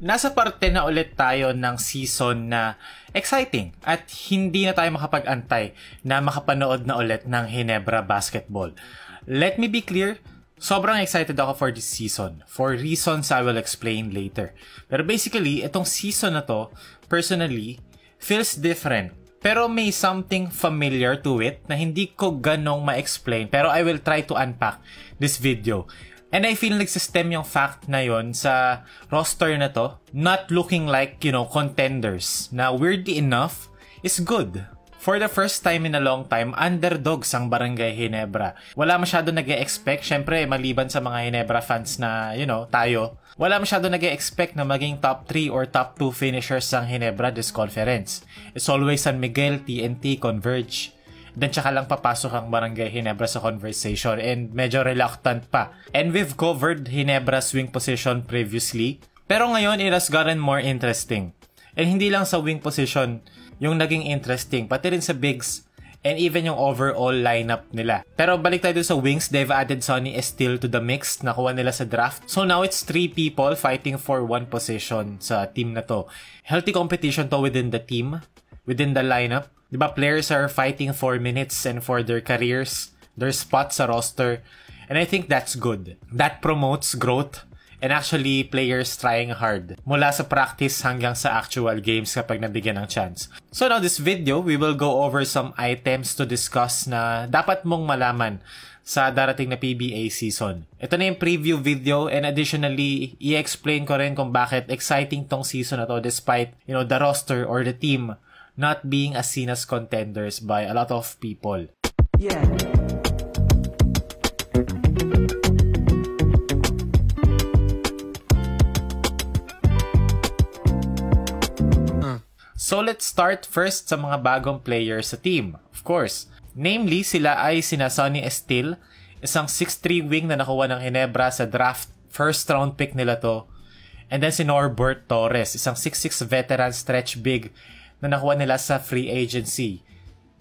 nasa parte na ulit tayo ng season na exciting at hindi na tayo makapag-antay na makapanood na ulit ng Ginebra Basketball. Let me be clear, sobrang excited ako for this season for reasons I will explain later. Pero basically, itong season na to, personally, feels different. Pero may something familiar to it na hindi ko ganong ma-explain, pero I will try to unpack this video. And I feel nagsistem yung fact na yon sa roster na to, not looking like, contenders, na weirdly enough, is good. For the first time in a long time, underdogs ang Barangay Ginebra. Wala masyado nag-e-expect, syempre maliban sa mga Ginebra fans na, tayo, wala masyado nag-e-expect na maging top 3 or top 2 finishers ang Ginebra this conference. It's always San Miguel, TNT, Converge. Then tsaka lang papasok ang Barangay Ginebra sa conversation and medyo reluctant pa. And we've covered Ginebra's wing position previously, pero ngayon it has gotten more interesting. And hindi lang sa wing position yung naging interesting, pati rin sa bigs and even yung overall lineup nila. Pero balik tayo sa wings, they've added Sonny Estile to the mix, nakuha nila sa draft. So now it's 3 people fighting for one position sa team na to. Healthy competition to within the team, within the lineup. Diba, players are fighting for minutes and for their careers, their spots sa roster. And I think that's good. That promotes growth and actually players trying hard. Mula sa practice hanggang sa actual games kapag nabigyan ng chance. So now this video, we will go over some items to discuss na dapat mong malaman sa darating na PBA season. Ito na yung preview video and additionally, i-explain ko rin kung bakit exciting tong season na to despite, the roster or the team not being as seen as contenders by a lot of people. Yeah. So let's start first sa mga bagong players sa team. Of course, namely sila ay sina Sonny Estile, isang 6'3 wing na nakuha ng Ginebra sa draft, first round pick nila to. And then si Norbert Torres, isang 6'6 veteran stretch big na nakuha nila sa free agency.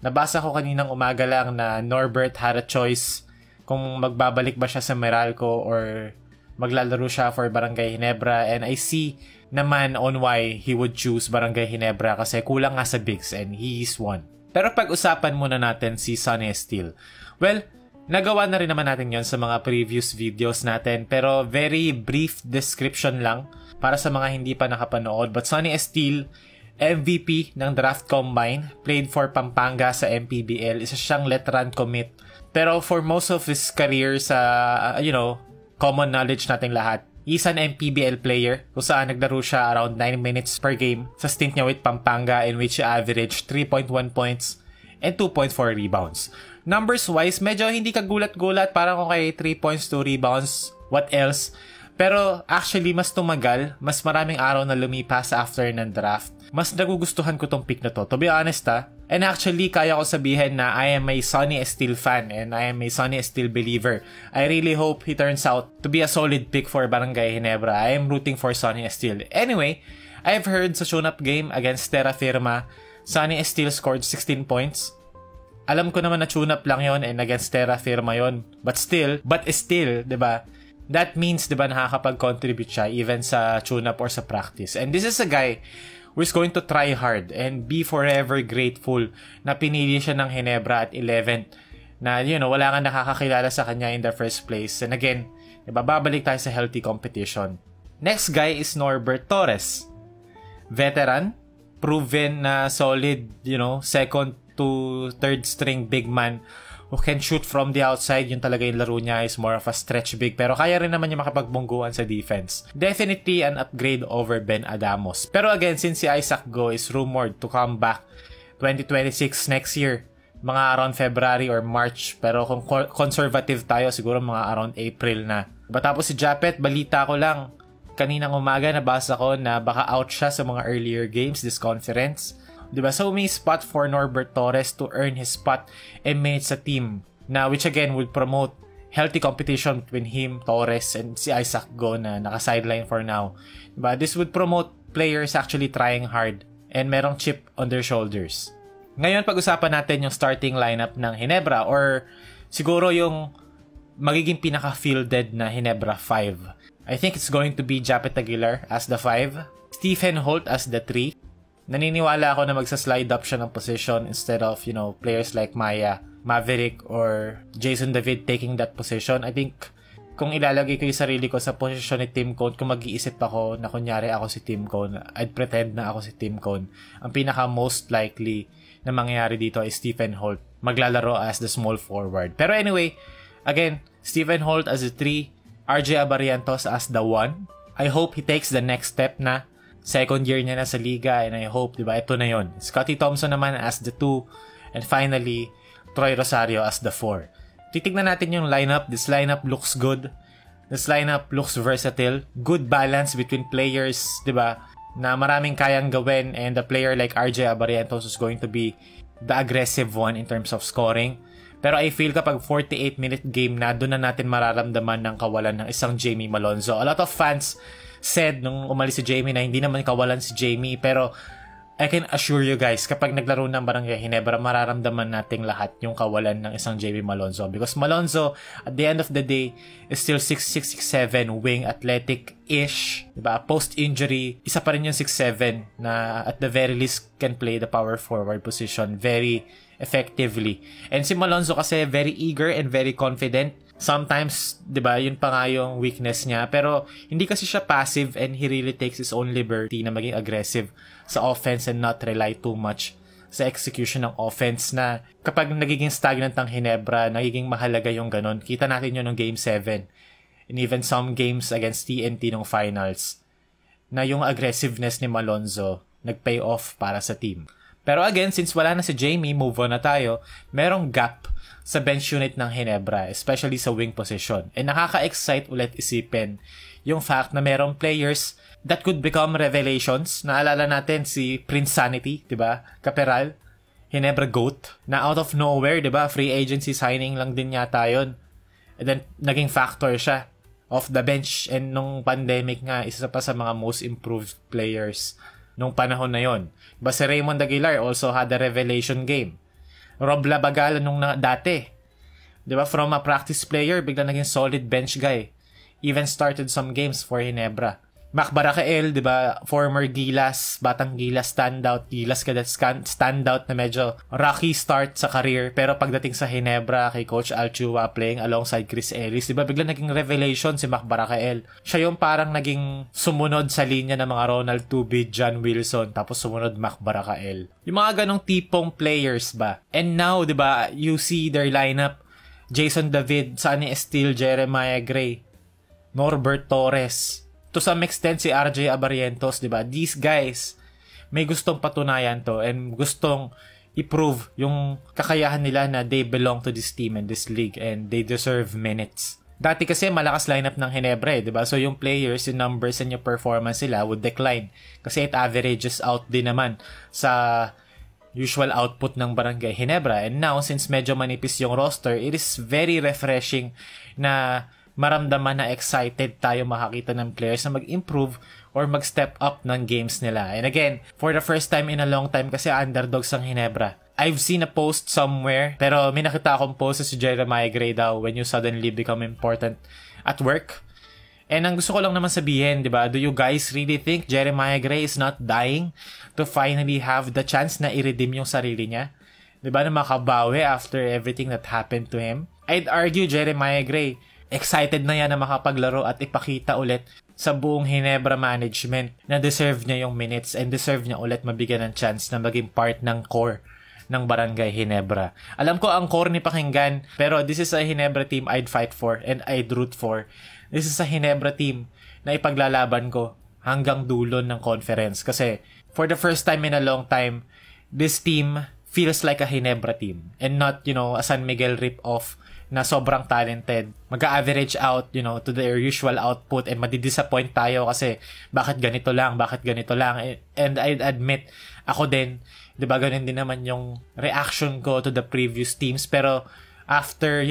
Nabasa ko kaninang umaga lang na Norbert had a choice kung magbabalik ba siya sa Meralco or maglalaro siya for Barangay Ginebra, and I see naman on why he would choose Barangay Ginebra kasi kulang nga sa bigs and he is one. Pero pag-usapan muna natin si Sonny Estile. Well, nagawa na rin naman natin yon sa mga previous videos natin, pero very brief description lang para sa mga hindi pa nakapanood. But Sonny Estile, MVP ng draft combine, played for Pampanga sa MPBL, isa siyang veteran commit. Pero for most of his career sa, common knowledge nating lahat, he's an MPBL player kung saan naglaro siya around 9 minutes per game sa stint niya with Pampanga in which he averaged 3.1 points and 2.4 rebounds. Numbers wise, medyo hindi ka gulat-gulat, parang okay, 3 points, 2 rebounds, what else? Pero actually, mas tumagal, mas maraming araw na lumipas after ng draft. Mas nagugustuhan ko tong pick na to be honest And actually, kaya ko sabihin na I am a Sonny Estile fan and I am a Sonny Estile believer. I really hope he turns out to be a solid pick for Barangay Ginebra. I am rooting for Sonny Estile. Anyway, I've heard sa tune-up game against Terra Firma, Sonny Estile scored 16 points. Alam ko naman na tune-up lang yon and against Terra Firma yon. But still, diba? That means, diba, nakakapag-contribute siya even sa tune-up or sa practice. And this is a guy who is going to try hard and be forever grateful na pinili siya ng Ginebra at 11th. Na, wala kang nakakakilala sa kanya in the first place. And again, diba, babalik tayo sa healthy competition. Next guy is Norbert Torres. Veteran, proven na solid, second to third string big man who can shoot from the outside. Yun talaga yung laro niya, is more of a stretch big, pero kaya rin naman niya makapagbungguan sa defense. Definitely an upgrade over Ben Adamos. Pero again, since si Isaac Go is rumored to come back 2026 next year, mga around February or March, pero kung conservative tayo, siguro mga around April na. Tapos si Japet, balita ko lang kaninang umaga, nabasa ko na baka out siya sa mga earlier games this conference. Diba? So may spot for Norbert Torres to earn his spot and minutes sa team, na which again would promote healthy competition between him, Torres, and si Isaac Go na naka-sideline for now. Diba? This would promote players actually trying hard and merong chip on their shoulders. Ngayon, pag-usapan natin yung starting lineup ng Ginebra, or siguro yung magiging pinaka-fielded na Ginebra 5. I think it's going to be Japet Aguilar as the 5, Stephen Holt as the 3. Naniniwala ako na magsa-slide up siya ng position instead of, players like Maya, Maverick, or Jason David taking that position. I think kung ilalagay ko yung sarili ko sa posisyon ni Tim Cone, kung mag-iisip ako na kunyari ako si Tim Cone, I'd pretend na ako si Tim Cone. Ang pinaka most likely na mangyayari dito ay Stephen Holt maglalaro as the small forward. Pero anyway, again, Stephen Holt as the 3, RJ Abarientos as the 1. I hope he takes the next step na. Second year niya na sa liga, and I hope, ito na yon. Scotty Thompson naman as the 2, and finally, Troy Rosario as the 4. Titignan natin yung lineup. This lineup looks good. This lineup looks versatile. Good balance between players, na maraming kayang gawin, and a player like RJ Abarientos is going to be the aggressive one in terms of scoring. Pero I feel kapag 48-minute game na, doon na natin mararamdaman ng kawalan ng isang Jamie Malonzo. A lot of fans said nung umalis si Jamie na hindi naman kawalan si Jamie, pero I can assure you guys, kapag naglaro ng Barangay Ginebra, mararamdaman nating lahat yung kawalan ng isang Jamie Malonzo. Because Malonzo, at the end of the day, is still 6'6", 6'7", wing, athletic-ish. Post-injury, isa pa rin yung 6'7", na at the very least can play the power forward position very effectively. And si Malonzo kasi very eager and very confident. Sometimes, yun pa nga yung weakness niya. Pero hindi kasi siya passive, and he really takes his own liberty na maging aggressive sa offense and not rely too much sa execution ng offense, na kapag nagiging stagnant ang Ginebra, nagiging mahalaga yung ganun. Kita natin yun ng Game 7 and even some games against TNT ng finals, na yung aggressiveness ni Malonzo nag-pay off para sa team. Pero again, since wala na si Jamie, move on na tayo, merong gap sa bench unit ng Ginebra, especially sa wing position. And nakaka-excite ulit isipin yung fact na merong players that could become revelations. Naalala natin si Prince Sanity, Caperal, Ginebra GOAT, na out of nowhere, free agency signing lang din yata yun. And then, naging factor siya off the bench, and nung pandemic nga, isa pa sa mga most improved players nung panahon na yon. Si Raymond Aguilar also had a revelation game. Rob Labagala nung dati. From a practice player, bigla naging solid bench guy. Even started some games for Ginebra. Mac Baracael, former Gilas, Batang Gilas standout. Gilas cadet standout na medyo rocky start sa career. Pero pagdating sa Ginebra, kay Coach Alchua playing alongside Chris Ellis, bigla naging revelation si Mac Baracael. Siya yung parang naging sumunod sa linya ng mga Ronald Tubid, John Wilson, tapos sumunod Mac Baracael. Yung mga ganong tipong players ba. And now, you see their lineup. Jason David, Sonny Estil, Jeremiah Gray, Norbert Torres, to some extent si RJ Abarientos, These guys, may gustong patunayan to and gustong i-prove yung kakayahan nila na they belong to this team and this league, and they deserve minutes. Dati kasi malakas lineup ng Ginebra, So yung players, yung numbers and yung performance nila would decline kasi it averages out din naman sa usual output ng Barangay Ginebra. And now, since medyo manipis yung roster, it is very refreshing na maramdaman na excited tayo makakita ng players na mag-improve or mag-step up ng games nila. And again, for the first time in a long time, kasi underdogs ang Ginebra. I've seen a post somewhere, pero may nakita akong post si Jeremiah Gray daw, when you suddenly become important at work. And ang gusto ko lang naman sabihin, do you guys really think Jeremiah Gray is not dying to finally have the chance na i-redeem yung sarili niya? Na makabawi after everything that happened to him? I'd argue Jeremiah Gray, excited na yan na makapaglaro at ipakita ulit sa buong Ginebra management na deserve niya yung minutes and deserve niya ulit mabigyan ng chance na maging part ng core ng Barangay Ginebra. Alam ko ang core ni Pakinggan, pero this is a Ginebra team I'd fight for and I'd root for. This is a Ginebra team na ipaglalaban ko hanggang dulo ng conference, kasi for the first time in a long time, this team feels like a Ginebra team and not, a San Miguel rip-off na sobrang talented, mag-average out, to their usual output, and madidisappoint tayo kasi bakit ganito lang. And I'd admit, ako din, ganun din naman yung reaction ko to the previous teams. Pero after,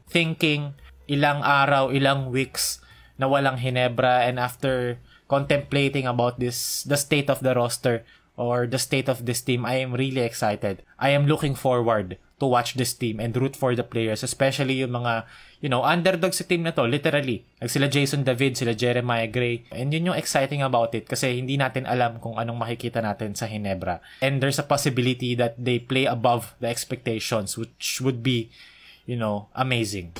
thinking ilang araw, ilang weeks na walang Ginebra, and after contemplating about the state of the roster or the state of this team, I am really excited. I am looking forward to watch this team and root for the players, especially yung mga, underdog sa team na to, literally. Like sila Jason David, sila Jeremiah Gray. And yun yung exciting about it kasi hindi natin alam kung anong makikita natin sa Ginebra. And there's a possibility that they play above the expectations, which would be, amazing.